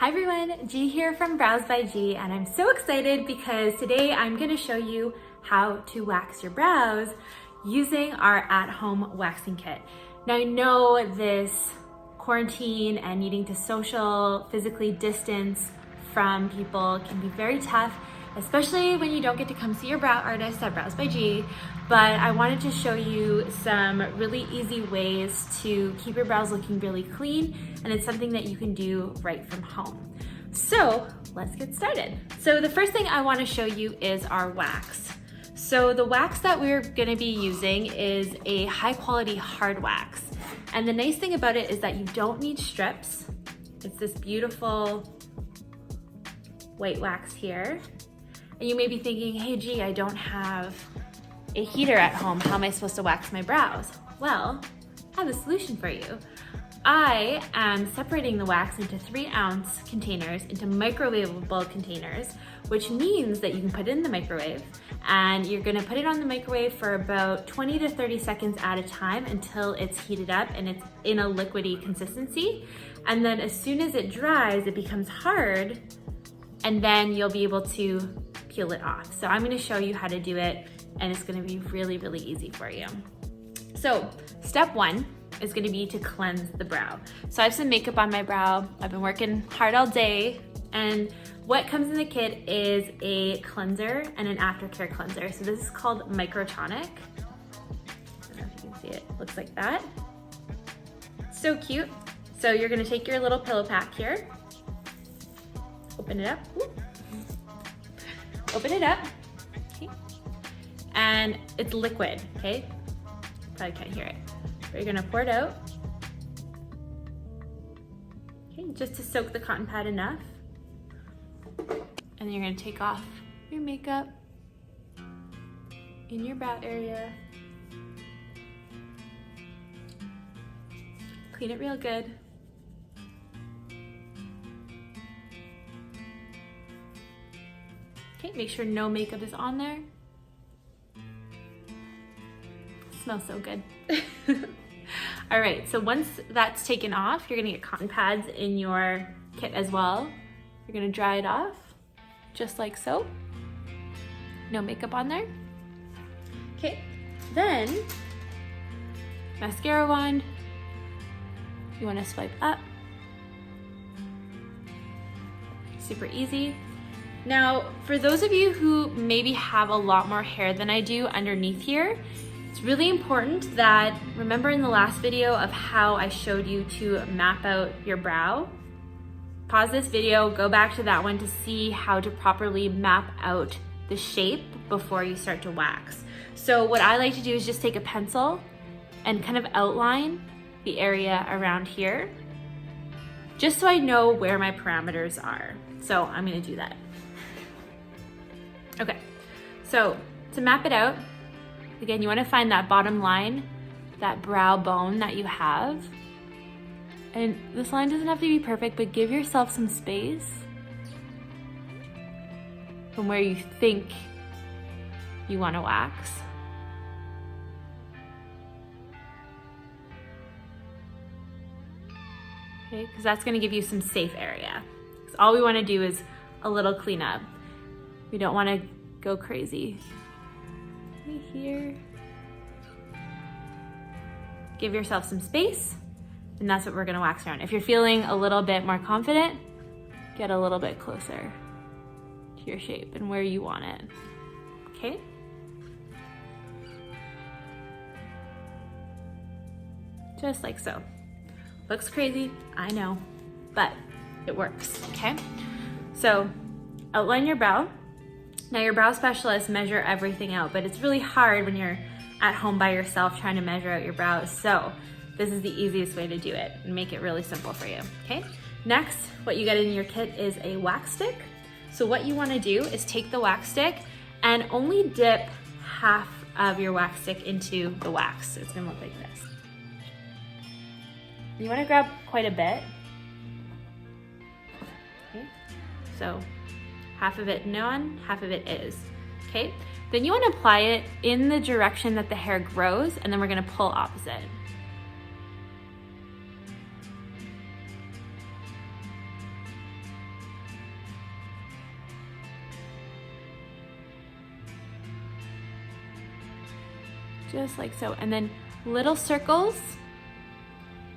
Hi everyone, G here from Brows by G, and I'm so excited because today I'm going to show you how to wax your brows using our at-home waxing kit. Now I know this quarantine and needing to physically distance from people can be very tough, especially when you don't get to come see your brow artist at Brows by G, but I wanted to show you some really easy ways to keep your brows looking really clean, and it's something that you can do right from home. So let's get started. So the first thing I want to show you is our wax. So the wax that we're going to be using is a high quality hard wax. And the nice thing about it is that you don't need strips. It's this beautiful white wax here. And you may be thinking, hey G, I don't have a heater at home. How am I supposed to wax my brows? Well, I have a solution for you. I am separating the wax into 3-ounce containers, into microwavable containers, which means that you can put it in the microwave, and you're gonna put it on the microwave for about 20 to 30 seconds at a time until it's heated up and it's in a liquidy consistency. And then as soon as it dries, it becomes hard, and then you'll be able to peel it off. So I'm gonna show you how to do it, and it's gonna be really, really easy for you. So step one is gonna be to cleanse the brow. So I have some makeup on my brow. I've been working hard all day, and what comes in the kit is a cleanser and an aftercare cleanser. So this is called MicroTonic. I don't know if you can see it, looks like that. So cute. So you're gonna take your little pillow pack here, open it up. Open it up, okay. And it's liquid, okay? Probably can't hear it. But you're gonna pour it out, okay, just to soak the cotton pad enough. And then you're gonna take off your makeup in your brow area. Clean it real good. Okay, make sure no makeup is on there. Smells so good. All right, so once that's taken off, you're gonna get cotton pads in your kit as well. You're gonna dry it off, just like so. No makeup on there. Okay, then mascara wand. You wanna swipe up. Super easy. Now, for those of you who maybe have a lot more hair than I do underneath here, it's really important that, remember in the last video of how I showed you to map out your brow? Pause this video, go back to that one to see how to properly map out the shape before you start to wax. So what I like to do is just take a pencil and kind of outline the area around here, just so I know where my parameters are. So I'm gonna do that. Okay, so to map it out, again, you wanna find that bottom line, that brow bone that you have. And this line doesn't have to be perfect, but give yourself some space from where you think you wanna wax. Okay, because that's gonna give you some safe area. Because all we wanna do is a little cleanup. We don't want to go crazy. Right here. Give yourself some space, and that's what we're gonna wax around. If you're feeling a little bit more confident, get a little bit closer to your shape and where you want it, okay? Just like so. Looks crazy, I know, but it works, okay? So outline your brow. Now your brow specialists measure everything out, but it's really hard when you're at home by yourself trying to measure out your brows. So this is the easiest way to do it and make it really simple for you, okay? Next, what you get in your kit is a wax stick. So what you wanna do is take the wax stick and only dip half of your wax stick into the wax. It's gonna look like this. You wanna grab quite a bit. Okay, so half of it non, half of it is, okay? Then you wanna apply it in the direction that the hair grows, and then we're gonna pull opposite. just like so. And then little circles,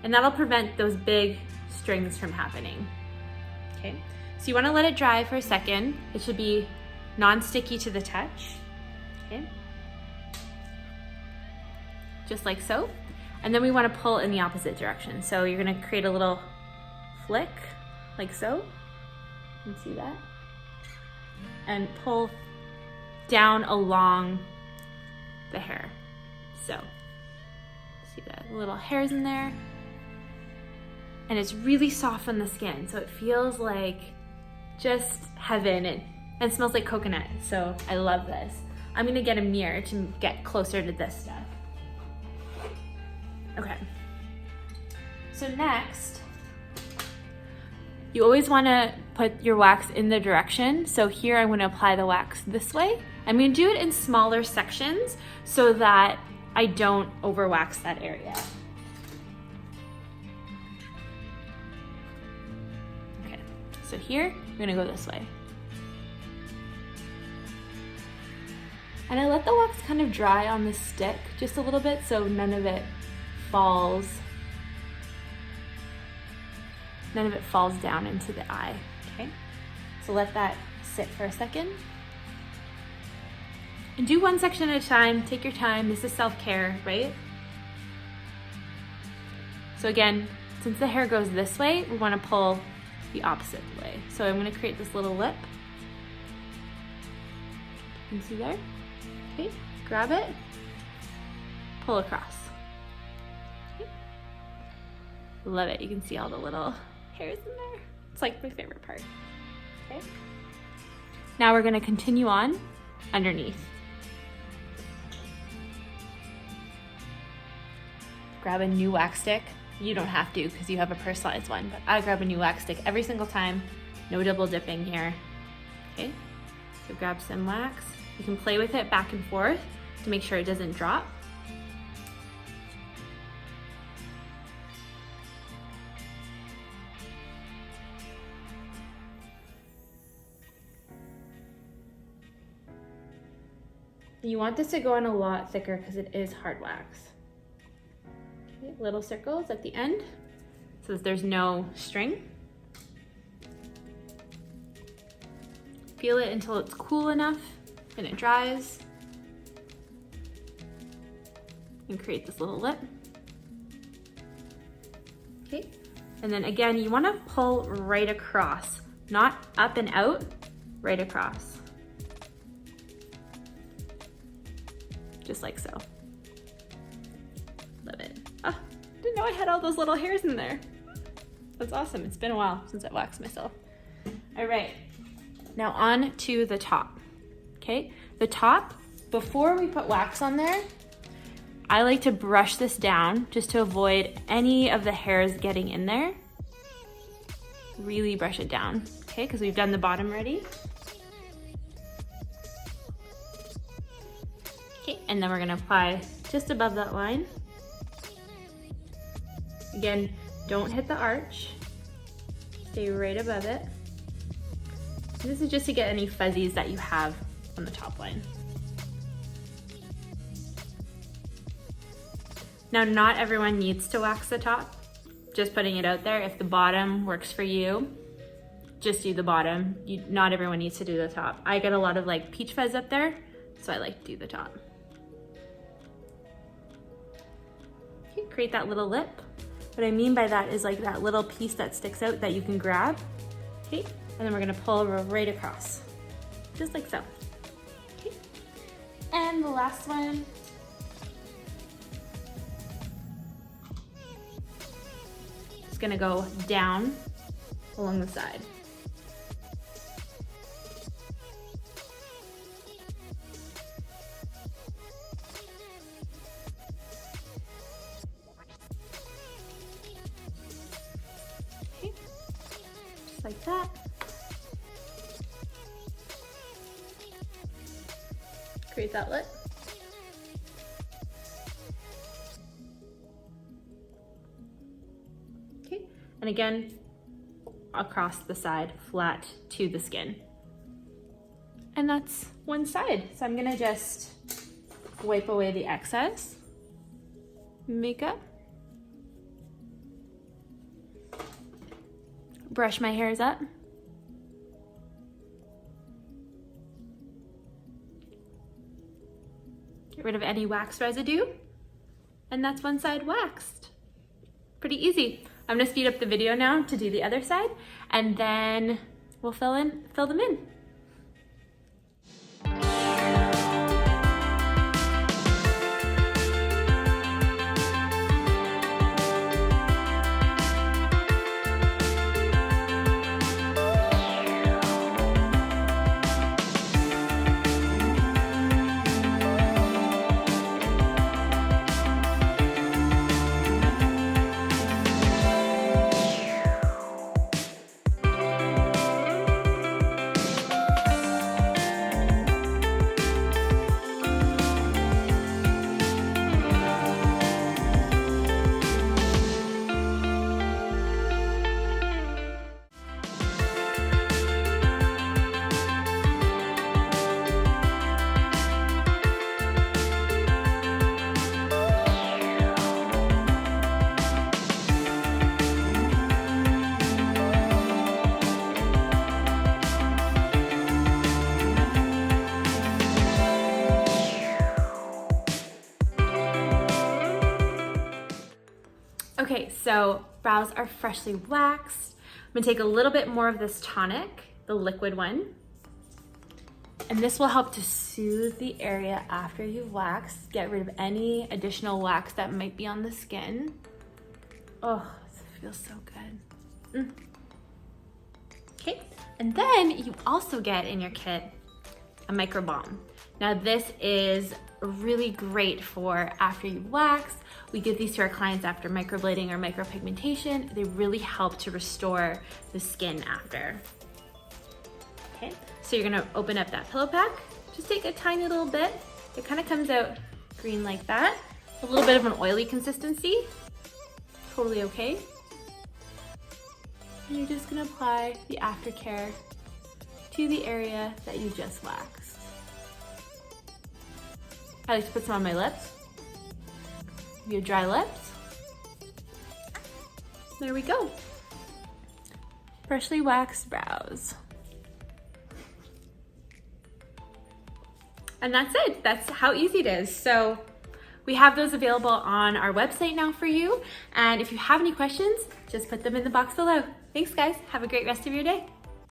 and that'll prevent those big strings from happening. Okay, so you wanna let it dry for a second. It should be non-sticky to the touch, okay? Just like so. And then we wanna pull in the opposite direction. So you're gonna create a little flick, like so. You can see that? And pull down along the hair. So, see that little hairs in there? And it's really soft on the skin, so it feels like just heaven, and smells like coconut, so I love this. I'm gonna get a mirror to get closer to this stuff. Okay, so next, you always wanna put your wax in the direction. So here I'm gonna apply the wax this way. I'm gonna do it in smaller sections so that I don't overwax that area. Okay, so here, we're gonna go this way. And I let the wax kind of dry on the stick just a little bit so none of it falls down into the eye, okay? So let that sit for a second. And do one section at a time, take your time. This is self-care, right? So again, since the hair goes this way, we wanna pull the opposite way. So I'm gonna create this little lip. You can see there? Okay, grab it, pull across. Okay. Love it, you can see all the little hairs in there. It's like my favorite part, okay? Now we're gonna continue on underneath. Grab a new wax stick. You don't have to because you have a personalized one, but I grab a new wax stick every single time. No double dipping here, okay? So grab some wax. You can play with it back and forth to make sure it doesn't drop. You want this to go on a lot thicker because it is hard wax. Okay, little circles at the end so that there's no string. Feel it until it's cool enough and it dries. And create this little lip. Okay, and then again, you want to pull right across, not up and out, right across. Just like so. Love it. Oh, didn't know I had all those little hairs in there. That's awesome. It's been a while since I waxed myself. All right, now on to the top. Okay, the top, before we put wax on there, I like to brush this down just to avoid any of the hairs getting in there. Really brush it down, okay, because we've done the bottom already. Okay, and then we're gonna apply just above that line. Again, don't hit the arch. Stay right above it. This is just to get any fuzzies that you have on the top line. Now, not everyone needs to wax the top. Just putting it out there. If the bottom works for you, just do the bottom. Not everyone needs to do the top. I get a lot of like peach fuzz up there, so I like to do the top. Okay, create that little lip. What I mean by that is like that little piece that sticks out that you can grab. Okay, and then we're gonna pull right across, just like so. Okay, and the last one. It's gonna go down along the side. Okay, just like that. Create that lip. Okay, and again, across the side, flat to the skin. And that's one side. So I'm gonna just wipe away the excess makeup. Brush my hairs up. Get rid of any wax residue. And that's one side waxed. Pretty easy. I'm gonna speed up the video now to do the other side, and then we'll fill them in. Okay, so brows are freshly waxed. I'm gonna take a little bit more of this tonic, the liquid one, and this will help to soothe the area after you've waxed, get rid of any additional wax that might be on the skin. Oh, this feels so good. Okay, and then you also get in your kit a MicroBalm. Now this is really great for after you wax. We give these to our clients after microblading or micropigmentation. They really help to restore the skin after. Okay, so you're gonna open up that pillow pack. Just take a tiny little bit. It kind of comes out green like that. A little bit of an oily consistency. Totally okay. And you're just gonna apply the Aftercare to the area that you just waxed. I like to put some on my lips. If you have dry lips, there we go. Freshly waxed brows. And that's it. That's how easy it is. So we have those available on our website now for you. And if you have any questions, just put them in the box below. Thanks guys. Have a great rest of your day.